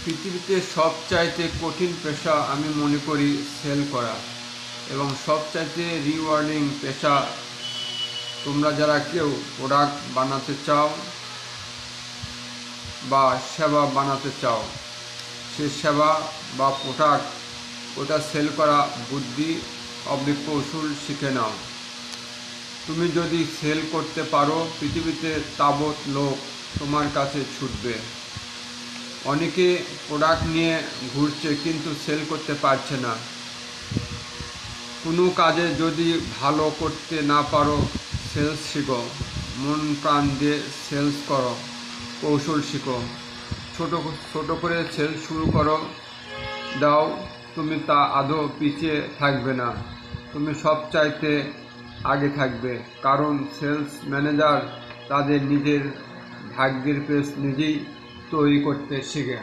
পৃথিবীতে সবচাইতে কঠিন পেশা আমি মনে করি সেল করা, এবং সবচাইতে রিওয়ার্ডিং পেশা। তোমরা যারা কেউ প্রোডাক্ট বানাতে চাও বা সেবা বানাতে চাও, সে সেবা বা প্রোডাক্ট ওটা সেল করা বুদ্ধি কৌশল শিখে নাও। তুমি যদি সেল করতে পারো, পৃথিবীতে তাবৎ লোক তোমার কাছে ছুটবে। অনেকে প্রোডাক্ট নিয়ে ঘুরছে কিন্তু সেল করতে পারছে না। কোনো কাজে যদি ভালো করতে না পারো, সেলস শিখো, মন প্রাণ দিয়ে সেলস করো, কৌশল শিখো, ছোট করে সেলস শুরু করো দাও, তুমি তা আদৌ পিছিয়ে থাকবে না, তুমি সবচাইতে আগে থাকবে। কারণ সেলস ম্যানেজার তাদের নিজের ভাগ্যের পেজ নিজেই তৈরি করতে শেখে।